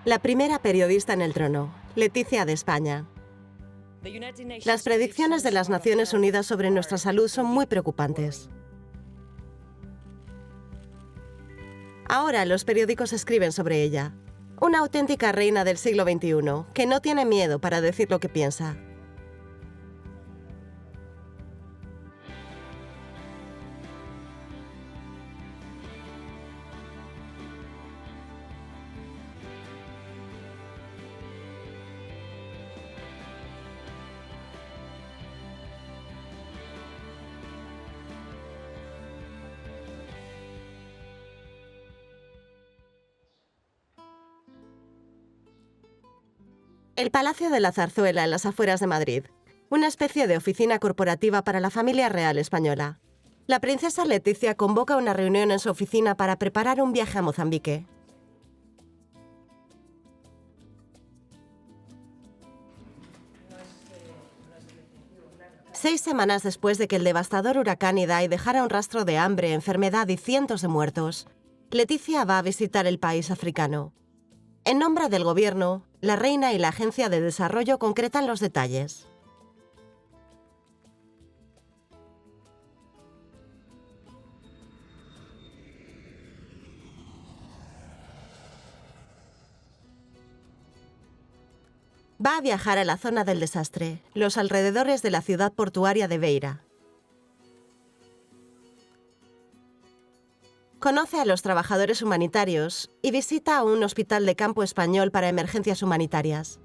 La primera periodista en el trono, Leticia de España. Las predicciones de las Naciones Unidas sobre nuestra salud son muy preocupantes. Ahora los periódicos escriben sobre ella. Una auténtica reina del siglo XXI, que no tiene miedo para decir lo que piensa. El Palacio de la Zarzuela, en las afueras de Madrid. Una especie de oficina corporativa para la familia real española. La princesa Leticia convoca una reunión en su oficina para preparar un viaje a Mozambique. Seis semanas después de que el devastador huracán Idai dejara un rastro de hambre, enfermedad y cientos de muertos, Leticia va a visitar el país africano. En nombre del gobierno, la reina y la Agencia de Desarrollo concretan los detalles. Va a viajar a la zona del desastre, los alrededores de la ciudad portuaria de Beira. Conoce a los trabajadores humanitarios y visita un hospital de campo español para emergencias humanitarias.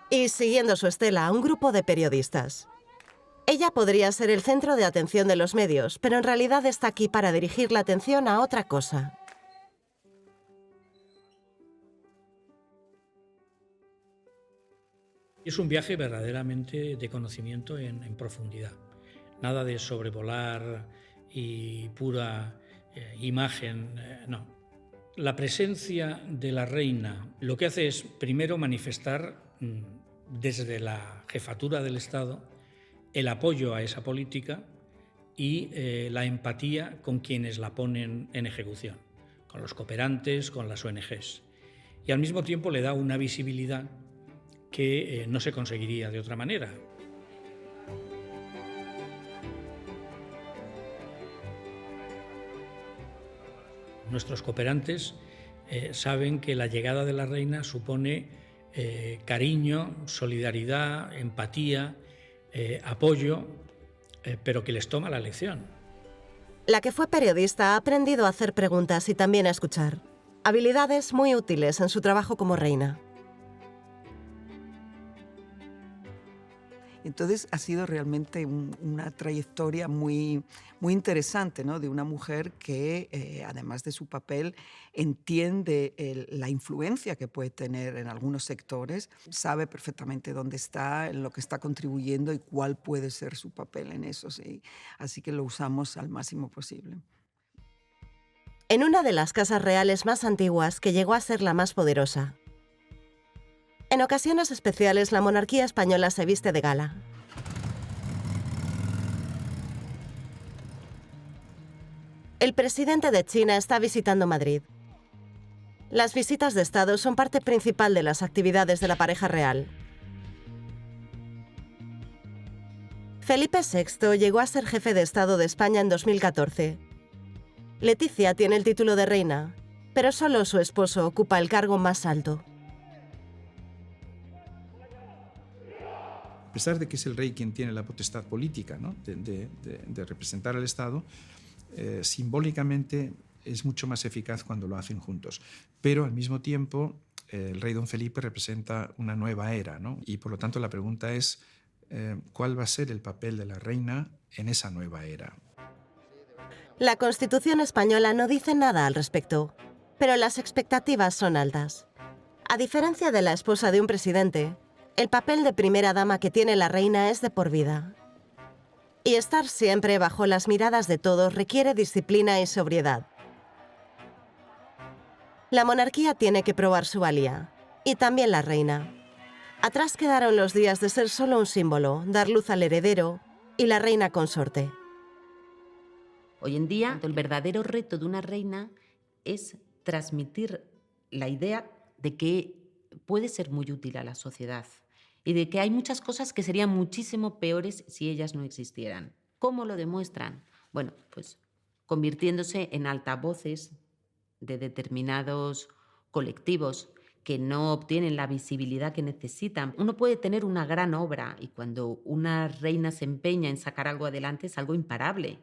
Y siguiendo su estela, un grupo de periodistas. Ella podría ser el centro de atención de los medios, pero en realidad está aquí para dirigir la atención a otra cosa. Es un viaje verdaderamente de conocimiento en profundidad. Nada de sobrevolar y pura imagen, no. La presencia de la reina lo que hace es primero manifestar desde la jefatura del Estado el apoyo a esa política y la empatía con quienes la ponen en ejecución, con los cooperantes, con las ONGs. Y al mismo tiempo le da una visibilidad que no se conseguiría de otra manera. Nuestros cooperantes saben que la llegada de la reina supone cariño, solidaridad, empatía, apoyo, pero que les toma la lección. La que fue periodista ha aprendido a hacer preguntas y también a escuchar. Habilidades muy útiles en su trabajo como reina. Entonces ha sido realmente una trayectoria muy interesante, ¿no? De una mujer que, además de su papel, entiende la influencia que puede tener en algunos sectores, sabe perfectamente dónde está, en lo que está contribuyendo y cuál puede ser su papel en eso. ¿Sí? Así que lo usamos al máximo posible. En una de las casas reales más antiguas, que llegó a ser la más poderosa. En ocasiones especiales, la monarquía española se viste de gala. El presidente de China está visitando Madrid. Las visitas de Estado son parte principal de las actividades de la pareja real. Felipe VI llegó a ser jefe de Estado de España en 2014. Leticia tiene el título de reina, pero solo su esposo ocupa el cargo más alto. A pesar de que es el rey quien tiene la potestad política, ¿no? de representar al Estado, simbólicamente es mucho más eficaz cuando lo hacen juntos. Pero al mismo tiempo, el rey don Felipe representa una nueva era, ¿no? Y por lo tanto la pregunta es, ¿cuál va a ser el papel de la reina en esa nueva era? La Constitución española no dice nada al respecto, pero las expectativas son altas. A diferencia de la esposa de un presidente, el papel de primera dama que tiene la reina es de por vida. Y estar siempre bajo las miradas de todos requiere disciplina y sobriedad. La monarquía tiene que probar su valía, y también la reina. Atrás quedaron los días de ser solo un símbolo, dar luz al heredero y la reina consorte. Hoy en día, el verdadero reto de una reina es transmitir la idea de que puede ser muy útil a la sociedad y de que hay muchas cosas que serían muchísimo peores si ellas no existieran. ¿Cómo lo demuestran? Bueno, pues convirtiéndose en altavoces de determinados colectivos que no obtienen la visibilidad que necesitan. Uno puede tener una gran obra y cuando una reina se empeña en sacar algo adelante es algo imparable.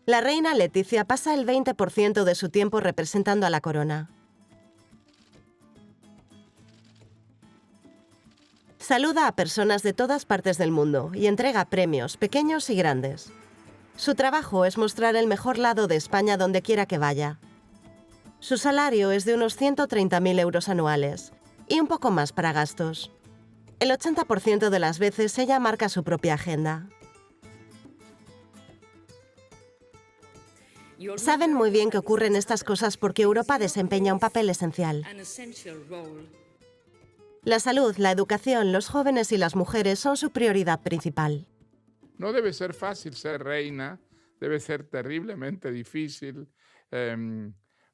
La reina Letizia pasa el 20% de su tiempo representando a la corona. Saluda a personas de todas partes del mundo y entrega premios, pequeños y grandes. Su trabajo es mostrar el mejor lado de España donde quiera que vaya. Su salario es de unos 130.000 euros anuales y un poco más para gastos. El 80% de las veces ella marca su propia agenda. Saben muy bien que ocurren estas cosas porque Europa desempeña un papel esencial. La salud, la educación, los jóvenes y las mujeres son su prioridad principal. No debe ser fácil ser reina, debe ser terriblemente difícil.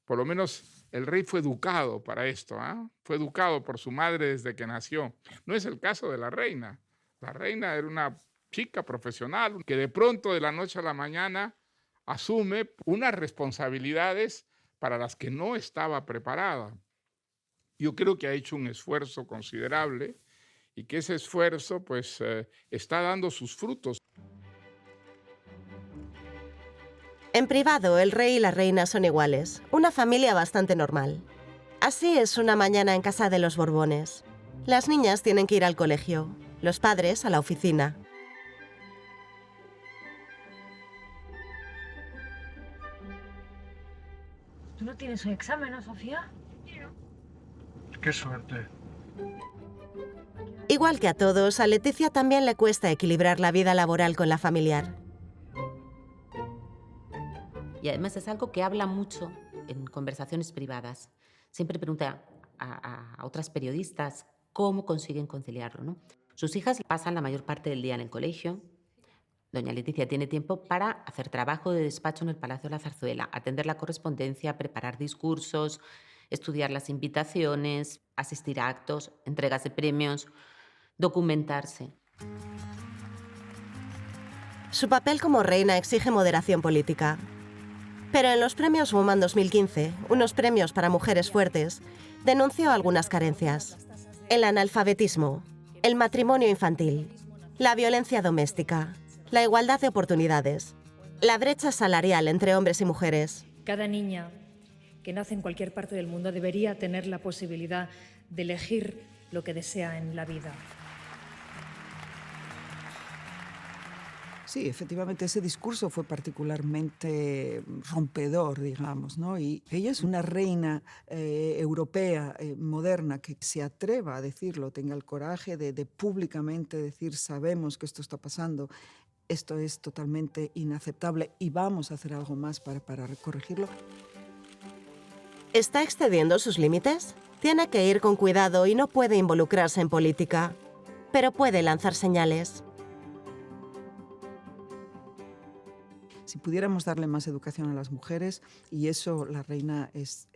Por lo menos el rey fue educado para esto, ¿eh? Fue educado por su madre desde que nació. No es el caso de la reina. La reina era una chica profesional que de pronto, de la noche a la mañana, asume unas responsabilidades para las que no estaba preparada. Yo creo que ha hecho un esfuerzo considerable y que ese esfuerzo pues, está dando sus frutos. En privado, el rey y la reina son iguales, una familia bastante normal. Así es una mañana en casa de los Borbones. Las niñas tienen que ir al colegio, los padres a la oficina. ¿Tú no tienes un examen, no, Sofía? ¡Qué suerte! Igual que a todos, a Letizia también le cuesta equilibrar la vida laboral con la familiar. Y además es algo que habla mucho en conversaciones privadas. Siempre pregunta a otras periodistas cómo consiguen conciliarlo, ¿no? Sus hijas pasan la mayor parte del día en el colegio. Doña Letizia tiene tiempo para hacer trabajo de despacho en el Palacio de la Zarzuela, atender la correspondencia, preparar discursos, estudiar las invitaciones, asistir a actos, entregas de premios, documentarse. Su papel como reina exige moderación política. Pero en los premios Woman 2015, unos premios para mujeres fuertes, denunció algunas carencias. El analfabetismo, el matrimonio infantil, la violencia doméstica, la igualdad de oportunidades, la brecha salarial entre hombres y mujeres. Cada niña que nace en cualquier parte del mundo debería tener la posibilidad de elegir lo que desea en la vida. Sí, efectivamente, ese discurso fue particularmente rompedor, digamos, ¿no? Y ella es una reina europea, moderna, que se atreva a decirlo, tenga el coraje de públicamente decir, sabemos que esto está pasando, esto es totalmente inaceptable y vamos a hacer algo más para corregirlo. ¿Está excediendo sus límites? Tiene que ir con cuidado y no puede involucrarse en política, pero puede lanzar señales. Si pudiéramos darle más educación a las mujeres, y eso la reina es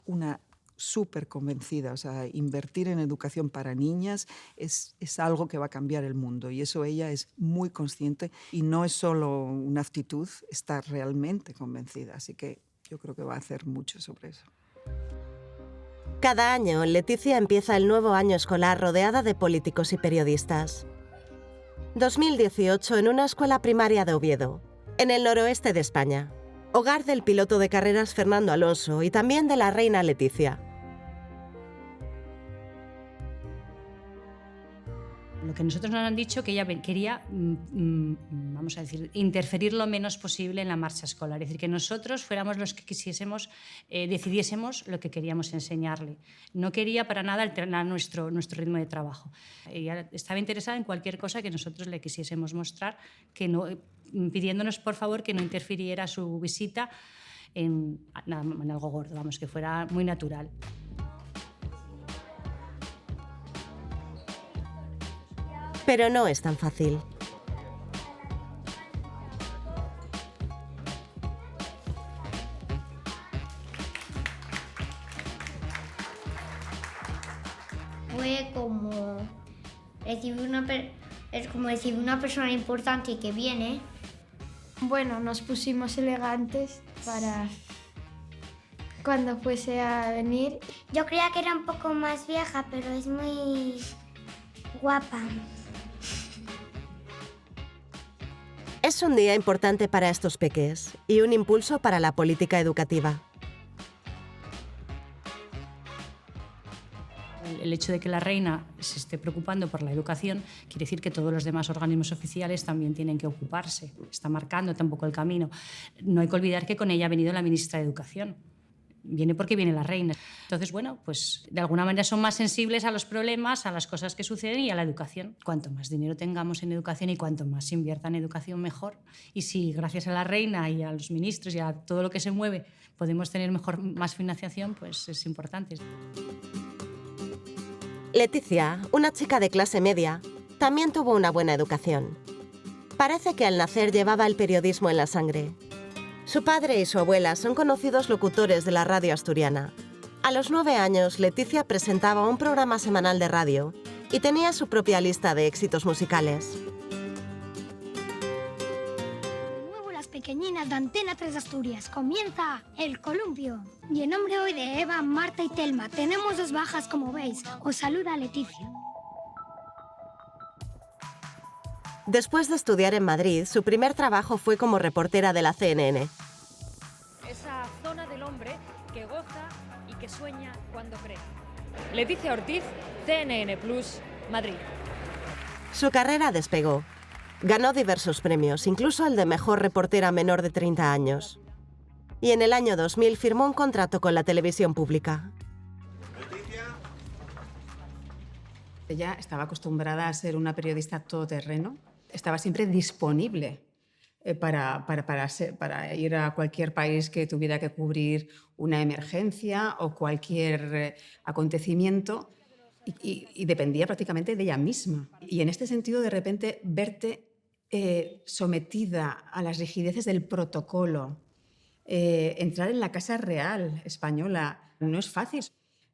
una súper convencida, o sea, invertir en educación para niñas es algo que va a cambiar el mundo, y eso ella es muy consciente, y no es solo una actitud, está realmente convencida, así que yo creo que va a hacer mucho sobre eso. Cada año, Letizia empieza el nuevo año escolar rodeada de políticos y periodistas. 2018 en una escuela primaria de Oviedo, en el noroeste de España, hogar del piloto de carreras Fernando Alonso y también de la reina Letizia. Lo que nosotros nos han dicho que ella quería, vamos a decir, interferir lo menos posible en la marcha escolar, es decir, que nosotros fuéramos los que quisiésemos, decidiésemos lo que queríamos enseñarle. No quería para nada alternar nuestro ritmo de trabajo. Ella estaba interesada en cualquier cosa que nosotros le quisiésemos mostrar, que no, pidiéndonos por favor que no interfiriera su visita en algo gordo, vamos, que fuera muy natural. Pero no es tan fácil. fue como recibir una persona importante que viene. Bueno, nos pusimos elegantes para cuando fuese a venir. Yo creía que era un poco más vieja, pero es muy guapa. Es un día importante para estos peques y un impulso para la política educativa. El hecho de que la reina se esté preocupando por la educación quiere decir que todos los demás organismos oficiales también tienen que ocuparse. Está marcando tampoco el camino. No hay que olvidar que con ella ha venido la ministra de Educación. Viene porque viene la reina. Entonces, bueno, pues de alguna manera son más sensibles a los problemas, a las cosas que suceden y a la educación. Cuanto más dinero tengamos en educación y cuanto más se invierta en educación, mejor. Y si gracias a la reina y a los ministros y a todo lo que se mueve podemos tener más financiación, pues es importante. Leticia, una chica de clase media, también tuvo una buena educación. Parece que al nacer llevaba el periodismo en la sangre. Su padre y su abuela son conocidos locutores de la radio asturiana. A los 9 años, Leticia presentaba un programa semanal de radio y tenía su propia lista de éxitos musicales. De nuevo las pequeñinas de Antena 3 Asturias. Comienza El Columpio. Y en nombre hoy de Eva, Marta y Telma, tenemos 2 bajas como veis. Os saluda Leticia. Después de estudiar en Madrid, su primer trabajo fue como reportera de la CNN. Esa zona del hombre que goza y que sueña cuando cree. Leticia Ortiz, CNN Plus, Madrid. Su carrera despegó. Ganó diversos premios, incluso el de mejor reportera menor de 30 años. Y en el año 2000 firmó un contrato con la televisión pública. Ella estaba acostumbrada a ser una periodista todoterreno. Estaba siempre disponible para ir a cualquier país que tuviera que cubrir una emergencia o cualquier acontecimiento y dependía prácticamente de ella misma. Y en este sentido, de repente, verte sometida a las rigideces del protocolo, entrar en la Casa Real española, no es fácil.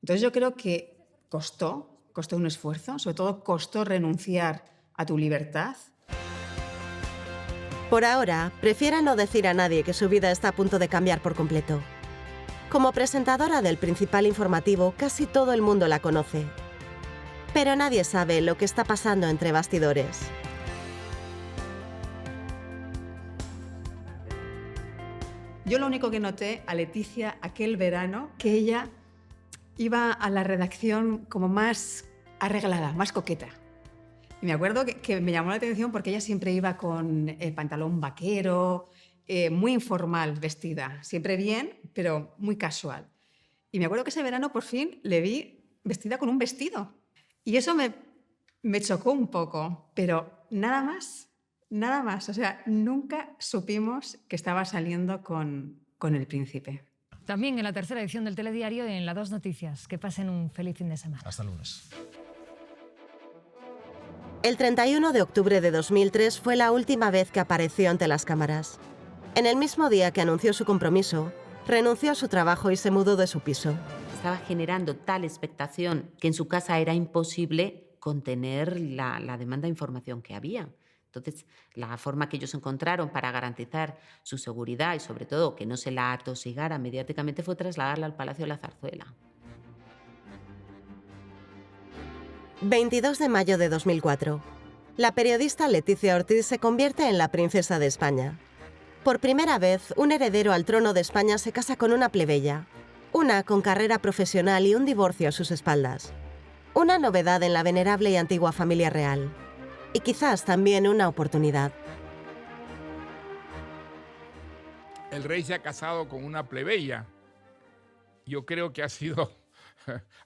Entonces yo creo que costó un esfuerzo, sobre todo costó renunciar a tu libertad. Por ahora, prefiere no decir a nadie que su vida está a punto de cambiar por completo. Como presentadora del principal informativo, casi todo el mundo la conoce. Pero nadie sabe lo que está pasando entre bastidores. Yo lo único que noté a Leticia aquel verano, que ella iba a la redacción como más arreglada, más coqueta. Y me acuerdo que me llamó la atención porque ella siempre iba con pantalón vaquero, muy informal vestida, siempre bien, pero muy casual. Y me acuerdo que ese verano por fin le vi vestida con un vestido. Y eso me chocó un poco, pero nada más. O sea, nunca supimos que estaba saliendo con el príncipe. También en la tercera edición del Telediario y en la 2 Noticias. Que pasen un feliz fin de semana. Hasta el lunes. El 31 de octubre de 2003 fue la última vez que apareció ante las cámaras. En el mismo día que anunció su compromiso, renunció a su trabajo y se mudó de su piso. Estaba generando tal expectación que en su casa era imposible contener la demanda de información que había. Entonces, la forma que ellos encontraron para garantizar su seguridad y, sobre todo, que no se la atosigara mediáticamente fue trasladarla al Palacio de la Zarzuela. 22 de mayo de 2004. La periodista Leticia Ortiz se convierte en la princesa de España. Por primera vez, un heredero al trono de España se casa con una plebeya. Una con carrera profesional y un divorcio a sus espaldas. Una novedad en la venerable y antigua familia real. Y quizás también una oportunidad. El rey se ha casado con una plebeya. Yo creo que ha sido,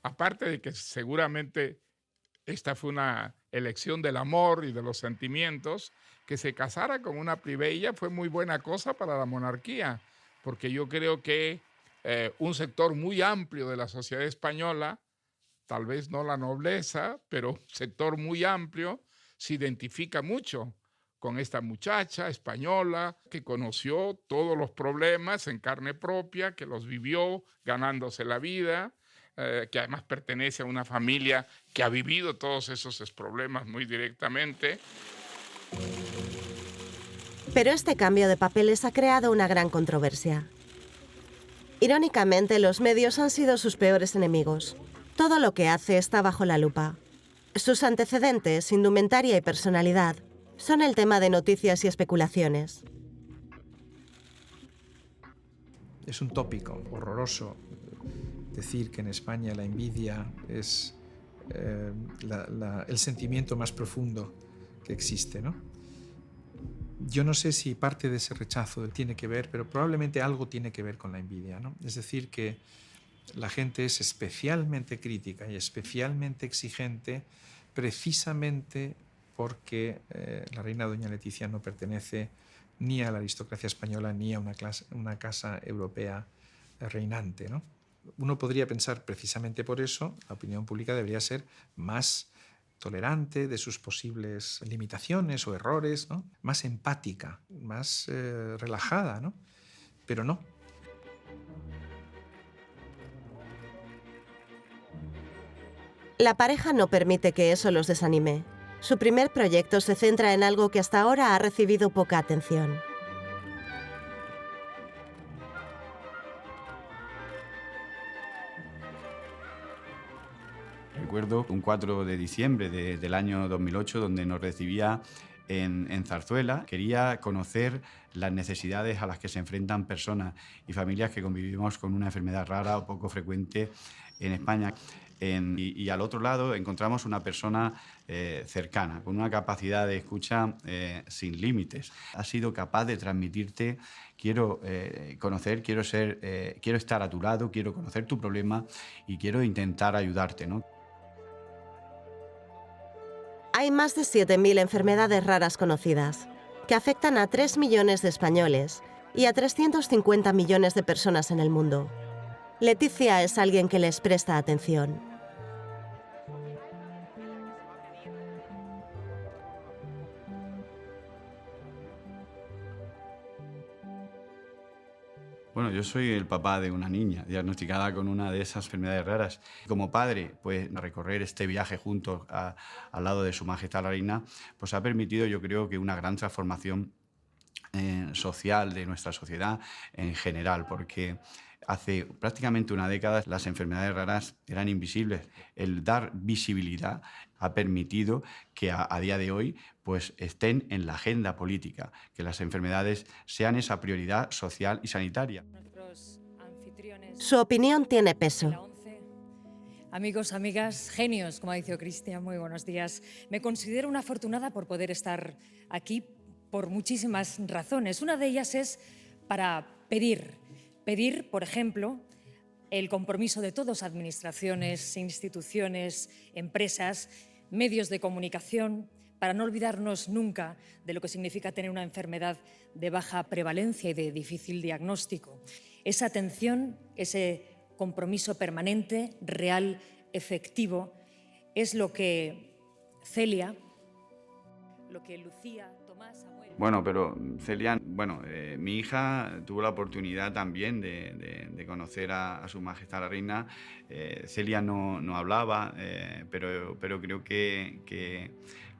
aparte de que seguramente esta fue una elección del amor y de los sentimientos, que se casara con una plebeya fue muy buena cosa para la monarquía, porque yo creo que un sector muy amplio de la sociedad española, tal vez no la nobleza, pero un sector muy amplio, se identifica mucho con esta muchacha española que conoció todos los problemas en carne propia, que los vivió ganándose la vida, que además pertenece a una familia que ha vivido todos esos problemas muy directamente. Pero este cambio de papeles ha creado una gran controversia. Irónicamente, los medios han sido sus peores enemigos. Todo lo que hace está bajo la lupa. Sus antecedentes, indumentaria y personalidad son el tema de noticias y especulaciones. Es un tópico horroroso decir que en España la envidia es el sentimiento más profundo que existe, ¿no? Yo no sé si parte de ese rechazo tiene que ver, pero probablemente algo tiene que ver con la envidia, ¿no? Es decir, que la gente es especialmente crítica y especialmente exigente precisamente porque la reina doña Leticia no pertenece ni a la aristocracia española ni a una casa europea reinante, ¿no? Uno podría pensar precisamente por eso la opinión pública debería ser más tolerante de sus posibles limitaciones o errores, ¿no? Más empática, más relajada, ¿no? Pero no. La pareja no permite que eso los desanime. Su primer proyecto se centra en algo que hasta ahora ha recibido poca atención. Recuerdo un 4 de diciembre del año 2008 donde nos recibía en Zarzuela. Quería conocer las necesidades a las que se enfrentan personas y familias que convivimos con una enfermedad rara o poco frecuente en España. Y al otro lado encontramos una persona cercana, con una capacidad de escucha sin límites. Ha sido capaz de transmitirte: quiero conocer, quiero estar a tu lado, quiero conocer tu problema y quiero intentar ayudarte, ¿no? Hay más de 7.000 enfermedades raras conocidas, que afectan a 3 millones de españoles y a 350 millones de personas en el mundo. Leticia es alguien que les presta atención. Bueno, yo soy el papá de una niña diagnosticada con una de esas enfermedades raras. Como padre, pues recorrer este viaje juntos al lado de Su Majestad la Reina, pues ha permitido, yo creo, que una gran transformación social de nuestra sociedad en general, porque hace prácticamente una década las enfermedades raras eran invisibles. El dar visibilidad ha permitido que a día de hoy pues estén en la agenda política, que las enfermedades sean esa prioridad social y sanitaria. Su opinión tiene peso. Amigos, amigas, genios, como ha dicho Cristian, muy buenos días. Me considero una afortunada por poder estar aquí por muchísimas razones. Una de ellas es para pedir, por ejemplo, el compromiso de todas administraciones, instituciones, empresas, medios de comunicación, para no olvidarnos nunca de lo que significa tener una enfermedad de baja prevalencia y de difícil diagnóstico. Esa atención, ese compromiso permanente, real, efectivo, es lo que Celia, lo que Lucía, Tomás, Samuel... Bueno, pero Celia, mi hija tuvo la oportunidad también de conocer a Su Majestad la Reina. Celia no hablaba, pero creo que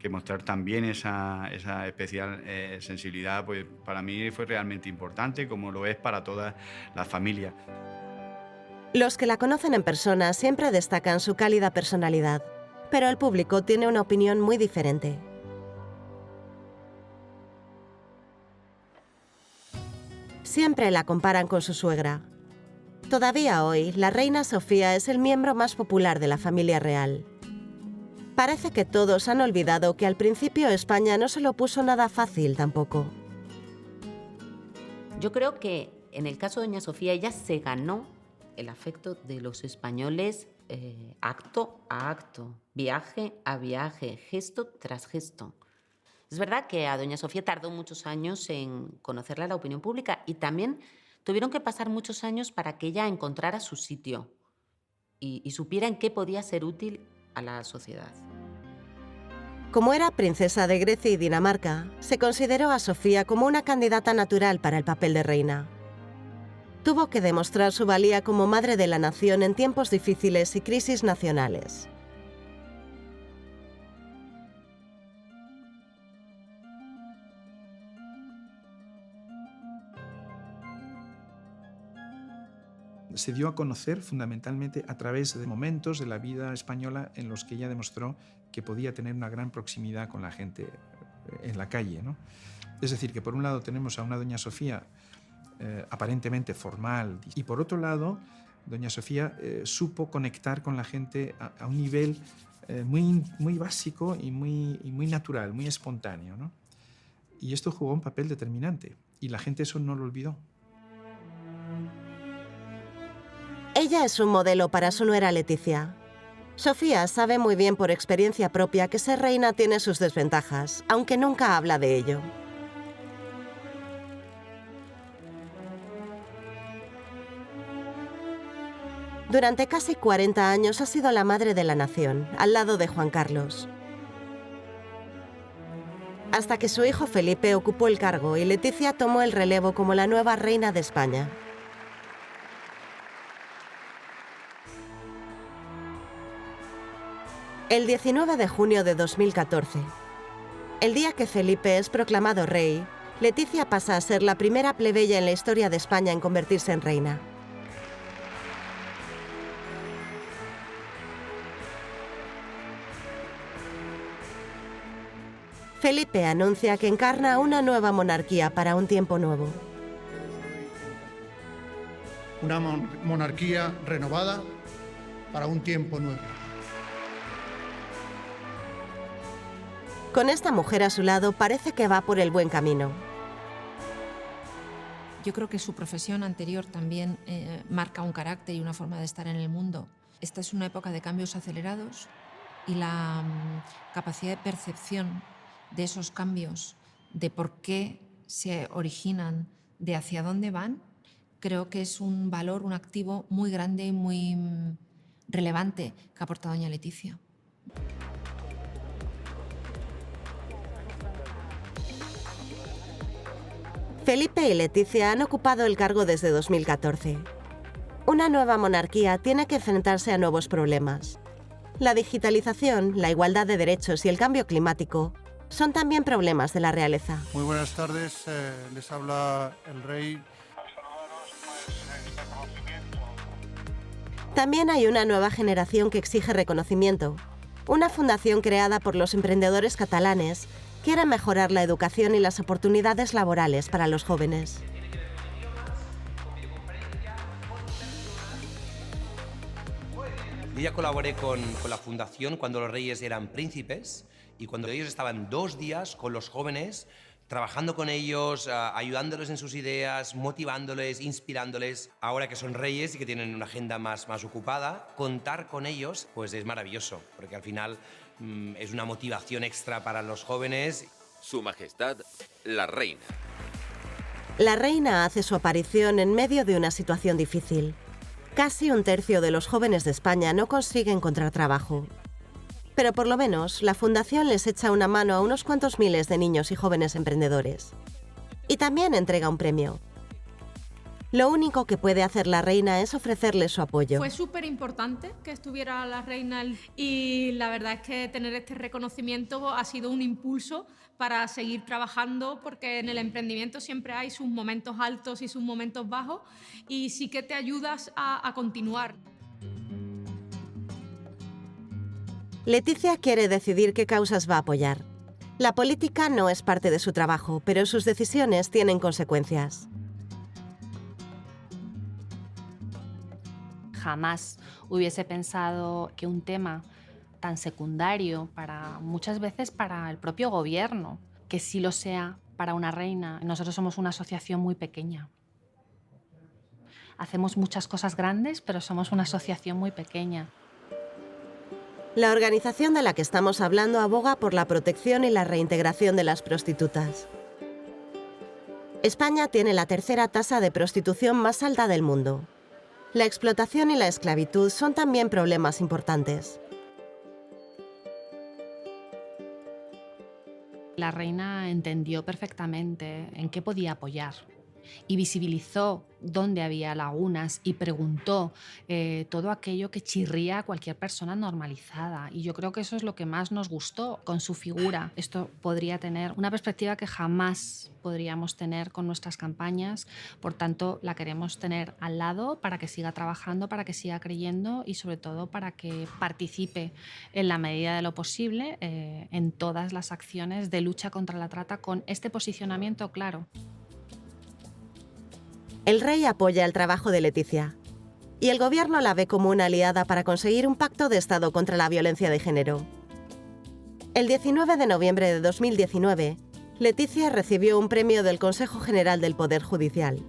mostrar también esa especial sensibilidad, pues para mí fue realmente importante, como lo es para todas las familias. Los que la conocen en persona siempre destacan su cálida personalidad, pero el público tiene una opinión muy diferente. Siempre la comparan con su suegra. Todavía hoy, la reina Sofía es el miembro más popular de la familia real. Parece que todos han olvidado que al principio España no se lo puso nada fácil tampoco. Yo creo que en el caso de doña Sofía, ella se ganó el afecto de los españoles acto a acto, viaje a viaje, gesto tras gesto. Es verdad que a doña Sofía tardó muchos años en conocerla la opinión pública y también tuvieron que pasar muchos años para que ella encontrara su sitio y supiera en qué podía ser útil a la sociedad. Como era princesa de Grecia y Dinamarca, se consideró a Sofía como una candidata natural para el papel de reina. tuvo que demostrar su valía como madre de la nación en tiempos difíciles y crisis nacionales. Se dio a conocer fundamentalmente a través de momentos de la vida española en los que ella demostró que podía tener una gran proximidad con la gente en la calle, ¿no? Es decir, que por un lado tenemos a una doña Sofía aparentemente formal y por otro lado, doña Sofía supo conectar con la gente a un nivel muy básico y muy natural, muy espontáneo, ¿no? Y esto jugó un papel determinante y la gente eso no lo olvidó. Ella es un modelo para su nuera Leticia. Sofía sabe muy bien por experiencia propia que ser reina tiene sus desventajas, aunque nunca habla de ello. Durante casi 40 años ha sido la madre de la nación, al lado de Juan Carlos. Hasta que su hijo Felipe ocupó el cargo y Leticia tomó el relevo como la nueva reina de España. El 19 de junio de 2014, el día que Felipe es proclamado rey, Leticia pasa a ser la primera plebeya en la historia de España en convertirse en reina. Felipe anuncia que encarna una nueva monarquía para un tiempo nuevo. Una monarquía renovada para un tiempo nuevo. Con esta mujer a su lado parece que va por el buen camino. Yo creo que su profesión anterior también marca un carácter y una forma de estar en el mundo. Esta es una época de cambios acelerados y la capacidad de percepción de esos cambios, de por qué se originan, de hacia dónde van, creo que es un valor, un activo muy grande y muy relevante que aporta doña Leticia. Felipe y Leticia han ocupado el cargo desde 2014. Una nueva monarquía tiene que enfrentarse a nuevos problemas. La digitalización, la igualdad de derechos y el cambio climático son también problemas de la realeza. Muy buenas tardes, les habla el rey. También hay una nueva generación que exige reconocimiento. Una fundación creada por los emprendedores catalanes quiere mejorar la educación y las oportunidades laborales para los jóvenes. Yo ya colaboré con la fundación cuando los reyes eran príncipes y cuando ellos estaban 2 días con los jóvenes, trabajando con ellos, ayudándoles en sus ideas, motivándoles, inspirándoles. Ahora que son reyes y que tienen una agenda más ocupada, contar con ellos pues es maravilloso, porque al final es una motivación extra para los jóvenes. Su Majestad, la Reina. La reina hace su aparición en medio de una situación difícil. Casi 1/3 de los jóvenes de España no consigue encontrar trabajo. Pero por lo menos, la Fundación les echa una mano a unos cuantos miles de niños y jóvenes emprendedores. Y también entrega un premio. Lo único que puede hacer la reina es ofrecerles su apoyo. Fue súper importante que estuviera la reina y la verdad es que tener este reconocimiento ha sido un impulso para seguir trabajando, porque en el emprendimiento siempre hay sus momentos altos y sus momentos bajos y sí que te ayudas a continuar. Leticia quiere decidir qué causas va a apoyar. La política no es parte de su trabajo, pero sus decisiones tienen consecuencias. Jamás hubiese pensado que un tema tan secundario muchas veces para el propio gobierno, que sí lo sea para una reina. Nosotros somos una asociación muy pequeña. Hacemos muchas cosas grandes, pero somos una asociación muy pequeña. La organización de la que estamos hablando aboga por la protección y la reintegración de las prostitutas. España tiene la 3ª tasa de prostitución más alta del mundo. La explotación y la esclavitud son también problemas importantes. La reina entendió perfectamente en qué podía apoyar y visibilizó dónde había lagunas y preguntó todo aquello que chirría a cualquier persona normalizada. Y yo creo que eso es lo que más nos gustó con su figura. Esto podría tener una perspectiva que jamás podríamos tener con nuestras campañas. Por tanto, la queremos tener al lado para que siga trabajando, para que siga creyendo y sobre todo para que participe en la medida de lo posible en todas las acciones de lucha contra la trata con este posicionamiento claro. El rey apoya el trabajo de Leticia y el gobierno la ve como una aliada para conseguir un pacto de Estado contra la violencia de género. El 19 de noviembre de 2019, Leticia recibió un premio del Consejo General del Poder Judicial.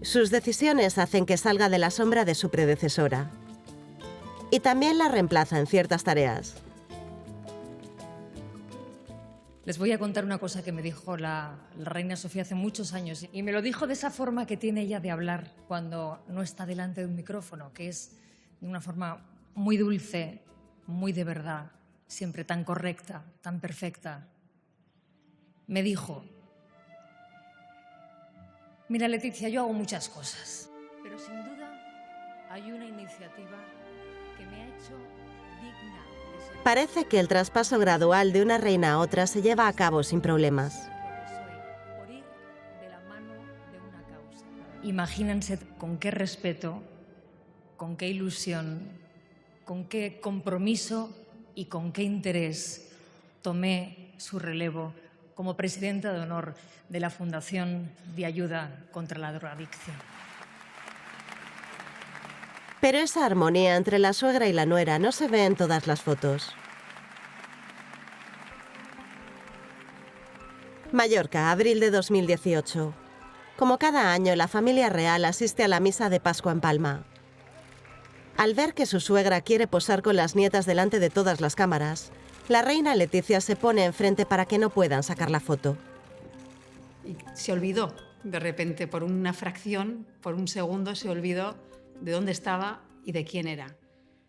Sus decisiones hacen que salga de la sombra de su predecesora. Y también la reemplaza en ciertas tareas. Les voy a contar una cosa que me dijo la reina Sofía hace muchos años y me lo dijo de esa forma que tiene ella de hablar cuando no está delante de un micrófono, que es de una forma muy dulce, muy de verdad, siempre tan correcta, tan perfecta. Me dijo: mira, Leticia, yo hago muchas cosas, pero sin duda hay una iniciativa que me ha hecho digna de ser... Parece que el traspaso gradual de una reina a otra se lleva a cabo sin problemas. Imagínense con qué respeto, con qué ilusión, con qué compromiso y con qué interés tomé su relevo como presidenta de honor de la Fundación de Ayuda contra la Drogadicción. Pero esa armonía entre la suegra y la nuera no se ve en todas las fotos. Mallorca, abril de 2018. Como cada año, la familia real asiste a la misa de Pascua en Palma. Al ver que su suegra quiere posar con las nietas delante de todas las cámaras, la reina Leticia se pone enfrente para que no puedan sacar la foto. Y se olvidó, de repente, por una fracción, por un segundo, se olvidó de dónde estaba y de quién era.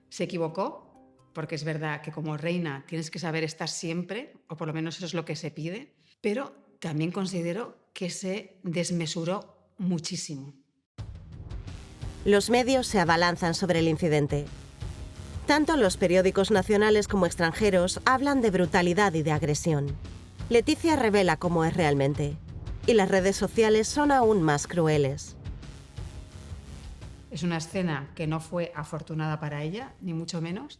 Se equivocó, porque es verdad que como reina tienes que saber estar siempre, o por lo menos eso es lo que se pide, pero también considero que se desmesuró muchísimo. Los medios se abalanzan sobre el incidente. Tanto los periódicos nacionales como extranjeros hablan de brutalidad y de agresión. Leticia revela cómo es realmente, y las redes sociales son aún más crueles. Es una escena que no fue afortunada para ella, ni mucho menos,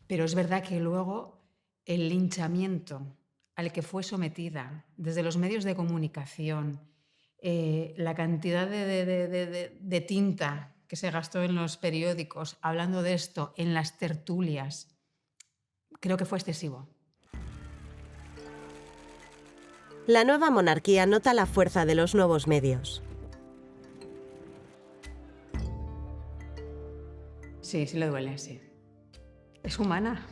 pero es verdad que luego el linchamiento al que fue sometida desde los medios de comunicación, la cantidad de tinta que se gastó en los periódicos hablando de esto, en las tertulias, creo que fue excesivo. La nueva monarquía nota la fuerza de los nuevos medios. Sí, sí le duele, sí. Es humana.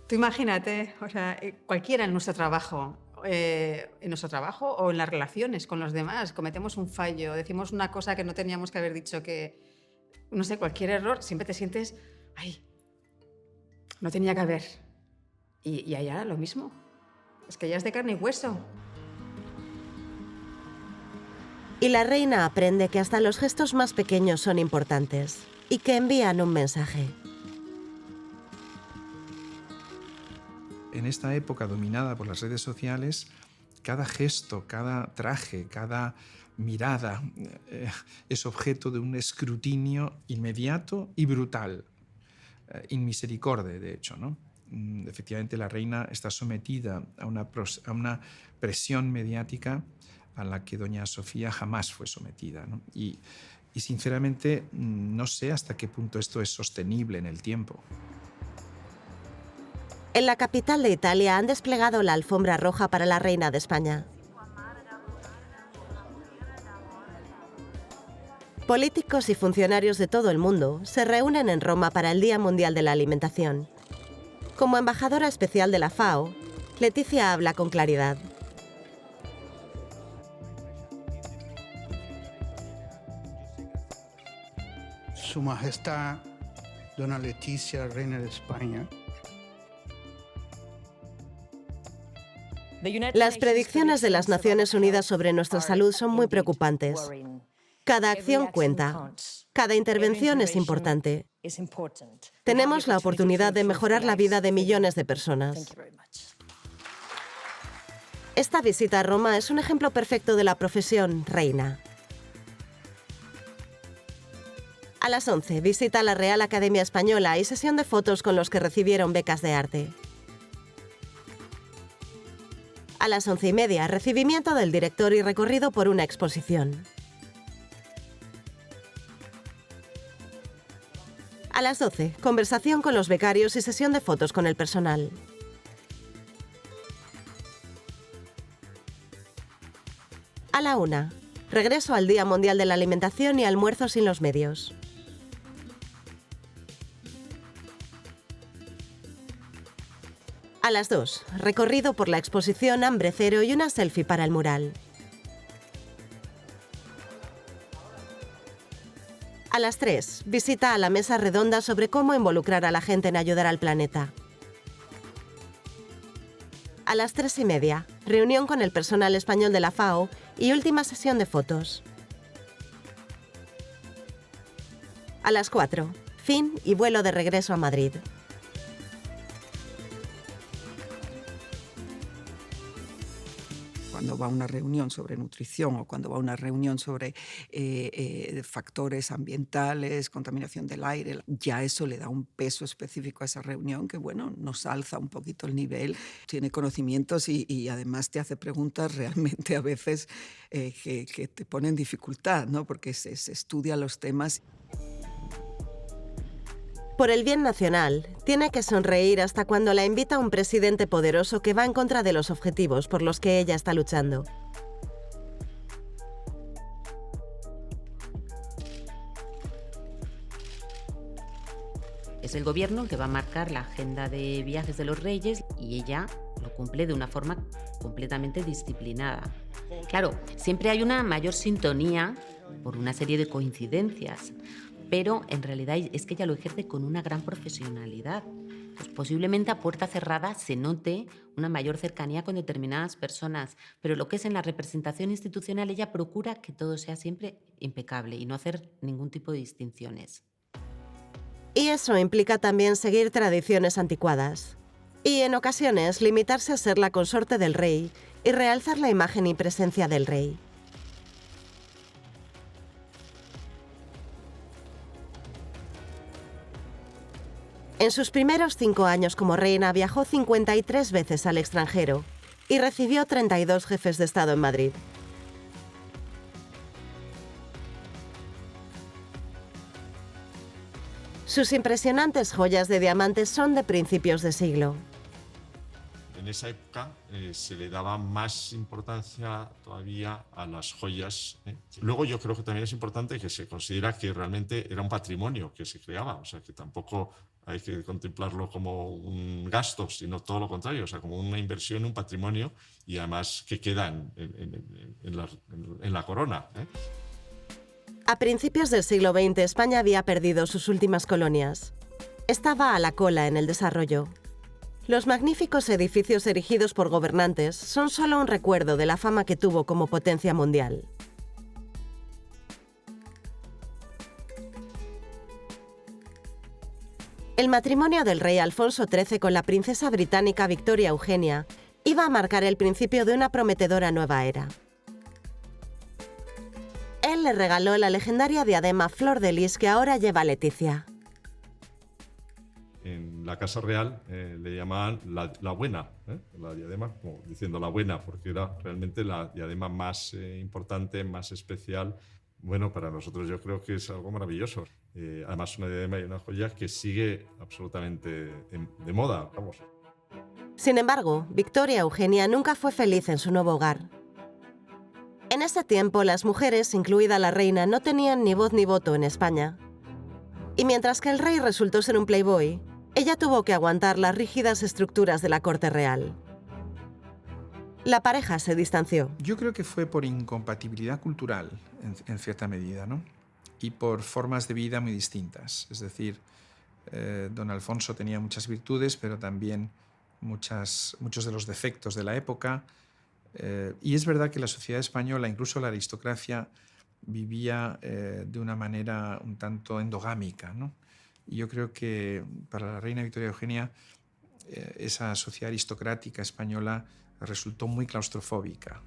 Tú imagínate, o sea, cualquiera en nuestro trabajo o en las relaciones con los demás, cometemos un fallo, decimos una cosa que no teníamos que haber dicho, que, no sé, cualquier error, siempre te sientes, ay, no tenía que haber. Y allá lo mismo. Es que ya es de carne y hueso. Y la reina aprende que hasta los gestos más pequeños son importantes y que envían un mensaje. En esta época dominada por las redes sociales, cada gesto, cada traje, cada mirada es objeto de un escrutinio inmediato y brutal, inmisericorde, de hecho, ¿no? Efectivamente, la reina está sometida a una presión mediática a la que doña Sofía jamás fue sometida, ¿no? Y sinceramente no sé hasta qué punto esto es sostenible en el tiempo. En la capital de Italia han desplegado la alfombra roja para la reina de España. Políticos y funcionarios de todo el mundo se reúnen en Roma para el Día Mundial de la Alimentación. Como embajadora especial de la FAO, Leticia habla con claridad. Su Majestad Dona Leticia, reina de España. Las predicciones de las Naciones Unidas sobre nuestra salud son muy preocupantes. Cada acción cuenta. Cada intervención es importante. Tenemos la oportunidad de mejorar la vida de millones de personas. Esta visita a Roma es un ejemplo perfecto de la profesión reina. A las 11, visita a la Real Academia Española y sesión de fotos con los que recibieron becas de arte. A las 11:30, recibimiento del director y recorrido por una exposición. A las 12, conversación con los becarios y sesión de fotos con el personal. A la 1, regreso al Día Mundial de la Alimentación y almuerzo sin los medios. A las 2, recorrido por la exposición Hambre Cero y una selfie para el mural. A las 3, visita a la mesa redonda sobre cómo involucrar a la gente en ayudar al planeta. A las 3:30, reunión con el personal español de la FAO y última sesión de fotos. A las 4, fin y vuelo de regreso a Madrid. Cuando va a una reunión sobre nutrición o cuando va a una reunión sobre factores ambientales, contaminación del aire, ya eso le da un peso específico a esa reunión que, bueno, nos alza un poquito el nivel. Tiene conocimientos y además te hace preguntas realmente a veces que te ponen dificultad, ¿no? Porque se estudian los temas. Por el bien nacional, tiene que sonreír hasta cuando la invita un presidente poderoso que va en contra de los objetivos por los que ella está luchando. Es el gobierno el que va a marcar la agenda de viajes de los reyes y ella lo cumple de una forma completamente disciplinada. Claro, siempre hay una mayor sintonía por una serie de coincidencias, pero en realidad es que ella lo ejerce con una gran profesionalidad. Pues posiblemente a puerta cerrada se note una mayor cercanía con determinadas personas, pero lo que es en la representación institucional ella procura que todo sea siempre impecable y no hacer ningún tipo de distinciones. Y eso implica también seguir tradiciones anticuadas. Y en ocasiones limitarse a ser la consorte del rey y realzar la imagen y presencia del rey. En sus primeros 5 años como reina viajó 53 veces al extranjero y recibió 32 jefes de Estado en Madrid. Sus impresionantes joyas de diamantes son de principios de siglo. En esa época se le daba más importancia todavía a las joyas. Luego yo creo que también es importante que se considera que realmente era un patrimonio que se creaba, o sea que tampoco hay que contemplarlo como un gasto, sino todo lo contrario, o sea, como una inversión, un patrimonio y además que queda en la corona. A principios del siglo XX, España había perdido sus últimas colonias. Estaba a la cola en el desarrollo. Los magníficos edificios erigidos por gobernantes son solo un recuerdo de la fama que tuvo como potencia mundial. El matrimonio del rey Alfonso XIII con la princesa británica Victoria Eugenia iba a marcar el principio de una prometedora nueva era. Él le regaló la legendaria diadema Flor de Lis que ahora lleva Leticia. En la Casa Real le llamaban la buena, la diadema, como diciendo la buena, porque era realmente la diadema más importante, más especial. Bueno, para nosotros yo creo que es algo maravilloso. Además, una diadema y una joya que sigue absolutamente de moda. Vamos. Sin embargo, Victoria Eugenia nunca fue feliz en su nuevo hogar. En ese tiempo, las mujeres, incluida la reina, no tenían ni voz ni voto en España. Y mientras que el rey resultó ser un playboy, ella tuvo que aguantar las rígidas estructuras de la corte real. La pareja se distanció. Yo creo que fue por incompatibilidad cultural, en cierta medida, ¿no? Y por formas de vida muy distintas. Es decir, Don Alfonso tenía muchas virtudes, pero también muchos de los defectos de la época. Y es verdad que la sociedad española, incluso la aristocracia, vivía de una manera un tanto endogámica, ¿no? Y yo creo que para la reina Victoria Eugenia esa sociedad aristocrática española resultó muy claustrofóbica.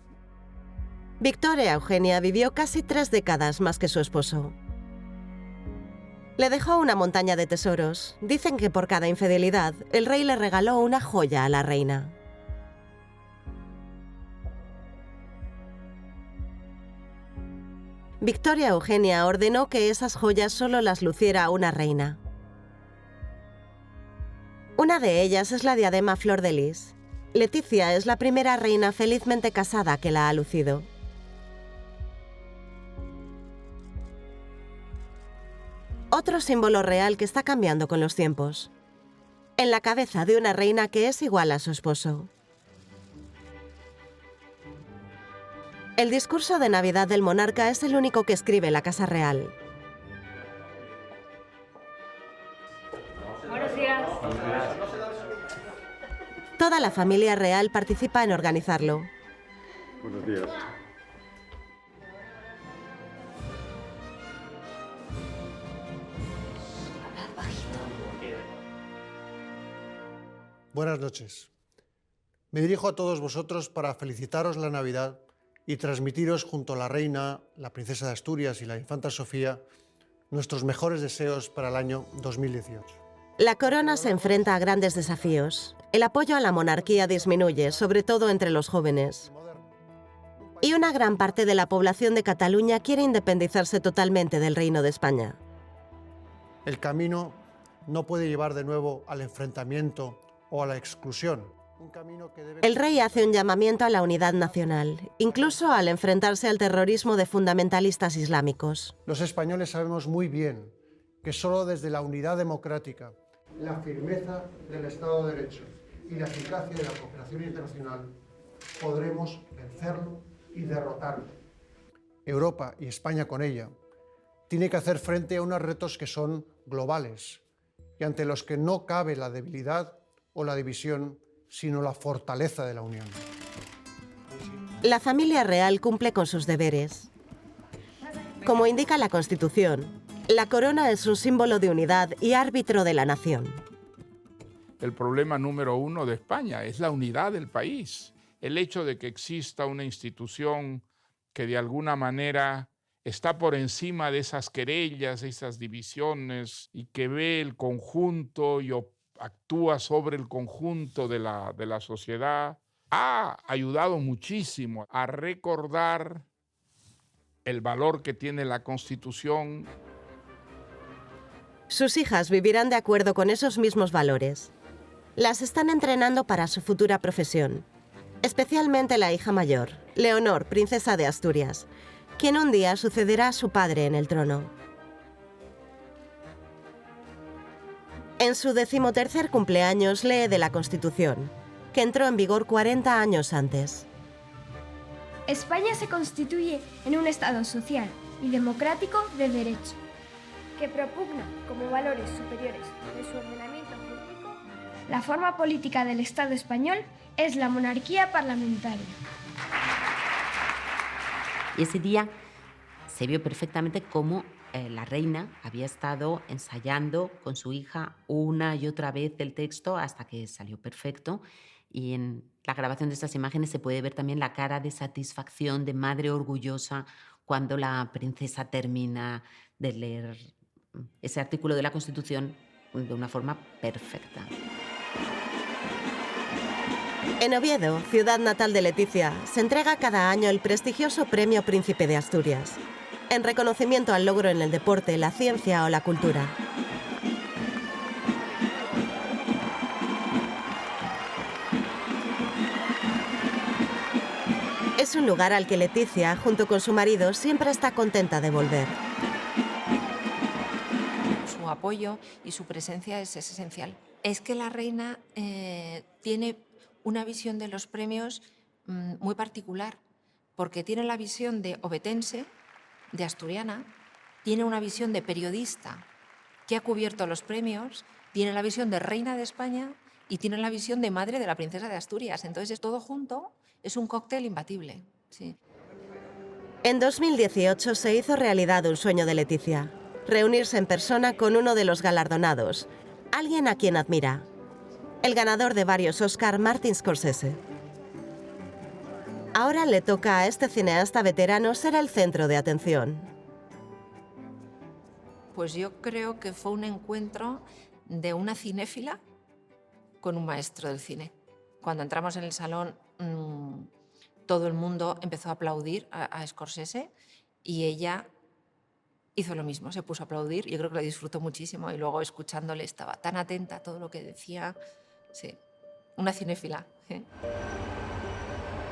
Victoria Eugenia vivió casi 3 décadas más que su esposo. Le dejó una montaña de tesoros. Dicen que por cada infidelidad, el rey le regaló una joya a la reina. Victoria Eugenia ordenó que esas joyas solo las luciera una reina. Una de ellas es la diadema Flor de Lis. Leticia es la primera reina felizmente casada que la ha lucido. Otro símbolo real que está cambiando con los tiempos. En la cabeza de una reina que es igual a su esposo. El discurso de Navidad del monarca es el único que escribe la Casa Real. Buenos días. Toda la familia real participa en organizarlo. Buenos días. Buenas noches. Me dirijo a todos vosotros para felicitaros la Navidad y transmitiros junto a la reina, la princesa de Asturias y la infanta Sofía nuestros mejores deseos para el año 2018. La corona se enfrenta a grandes desafíos. El apoyo a la monarquía disminuye, sobre todo entre los jóvenes. Y una gran parte de la población de Cataluña quiere independizarse totalmente del Reino de España. El camino no puede llevar de nuevo al enfrentamiento o a la exclusión. El rey hace un llamamiento a la unidad nacional, incluso al enfrentarse al terrorismo de fundamentalistas islámicos. Los españoles sabemos muy bien que solo desde la unidad democrática, la firmeza del Estado de Derecho y la eficacia de la cooperación internacional podremos vencerlo y derrotarlo. Europa, y España con ella, tiene que hacer frente a unos retos que son globales y ante los que no cabe la debilidad o la división, sino la fortaleza de la unión. La familia real cumple con sus deberes. Como indica la Constitución, la corona es un símbolo de unidad y árbitro de la nación. El problema número 1 de España es la unidad del país. El hecho de que exista una institución que de alguna manera está por encima de esas querellas, de esas divisiones, y que ve el conjunto y actúa sobre el conjunto de la sociedad, ha ayudado muchísimo a recordar el valor que tiene la Constitución. Sus hijas vivirán de acuerdo con esos mismos valores. Las están entrenando para su futura profesión, especialmente la hija mayor, Leonor, princesa de Asturias, quien un día sucederá a su padre en el trono. En su 13º cumpleaños lee de la Constitución, que entró en vigor 40 años antes. España se constituye en un Estado social y democrático de derecho, que propugna como valores superiores de su ordenamiento jurídico. La forma política del Estado español es la monarquía parlamentaria. Y ese día se vio perfectamente cómo la reina había estado ensayando con su hija una y otra vez el texto hasta que salió perfecto. Y en la grabación de estas imágenes se puede ver también la cara de satisfacción de madre orgullosa cuando la princesa termina de leer ese artículo de la Constitución de una forma perfecta. En Oviedo, ciudad natal de Leticia, se entrega cada año el prestigioso Premio Príncipe de Asturias, en reconocimiento al logro en el deporte, la ciencia o la cultura. Es un lugar al que Leticia, junto con su marido, siempre está contenta de volver. Su apoyo y su presencia es esencial. Es que la reina tiene una visión de los premios muy particular, porque tiene la visión de obetense, de asturiana, tiene una visión de periodista que ha cubierto los premios, tiene la visión de reina de España y tiene la visión de madre de la princesa de Asturias. Entonces, todo junto es un cóctel imbatible. Sí. En 2018 se hizo realidad un sueño de Leticia: reunirse en persona con uno de los galardonados, alguien a quien admira, el ganador de varios Oscar, Martin Scorsese. Ahora le toca a este cineasta veterano ser el centro de atención. Pues yo creo que fue un encuentro de una cinéfila con un maestro del cine. Cuando entramos en el salón, todo el mundo empezó a aplaudir a Scorsese y ella hizo lo mismo, se puso a aplaudir. Yo creo que lo disfrutó muchísimo y luego escuchándole estaba tan atenta a todo lo que decía. Sí, una cinéfila. ¿Eh?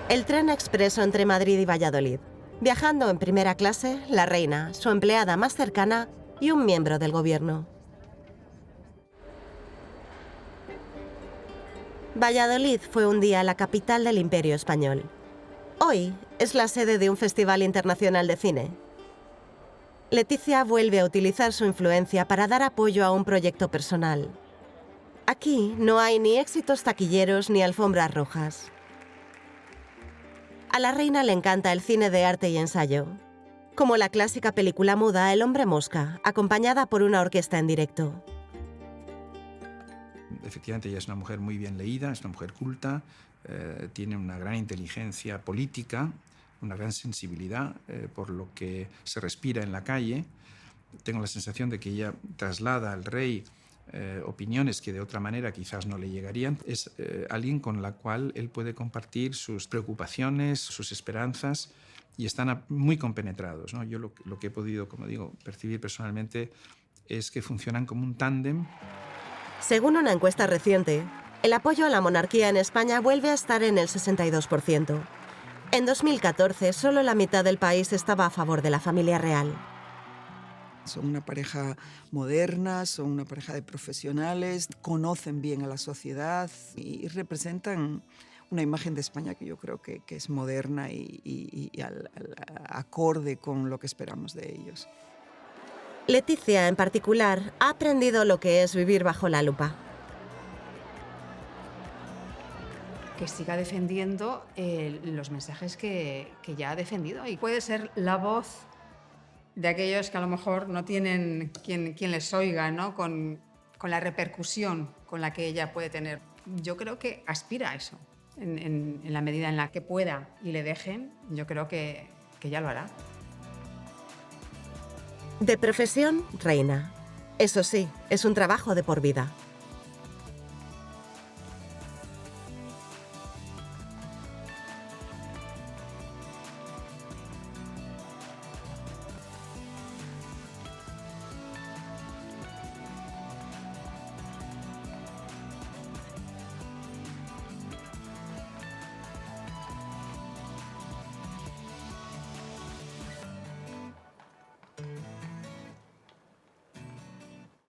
El tren expreso entre Madrid y Valladolid. Viajando en primera clase, la reina, su empleada más cercana y un miembro del gobierno. Valladolid fue un día la capital del Imperio Español. Hoy es la sede de un festival internacional de cine. Leticia vuelve a utilizar su influencia para dar apoyo a un proyecto personal. Aquí no hay ni éxitos taquilleros ni alfombras rojas. A la reina le encanta el cine de arte y ensayo, como la clásica película muda El hombre mosca, acompañada por una orquesta en directo. Efectivamente, ella es una mujer muy bien leída, es una mujer culta, tiene una gran inteligencia política, una gran sensibilidad por lo que se respira en la calle. Tengo la sensación de que ella traslada al rey opiniones que de otra manera quizás no le llegarían. Es alguien con la cual él puede compartir sus preocupaciones, sus esperanzas, y están muy compenetrados, ¿no? Yo lo que he podido, como digo, percibir personalmente es que funcionan como un tándem. Según una encuesta reciente, el apoyo a la monarquía en España vuelve a estar en el 62%. En 2014, solo la mitad del país estaba a favor de la familia real. Son una pareja moderna, son una pareja de profesionales, conocen bien a la sociedad y representan una imagen de España que yo creo que es moderna y acorde con lo que esperamos de ellos. Leticia, en particular, ha aprendido lo que es vivir bajo la lupa. Que siga defendiendo los mensajes que ya ha defendido y puede ser la voz de aquellos que a lo mejor no tienen quien les oiga, ¿no? Con la repercusión con la que ella puede tener. Yo creo que aspira a eso. En la medida en la que pueda y le dejen, yo creo que ya lo hará. De profesión, reina. Eso sí, es un trabajo de por vida.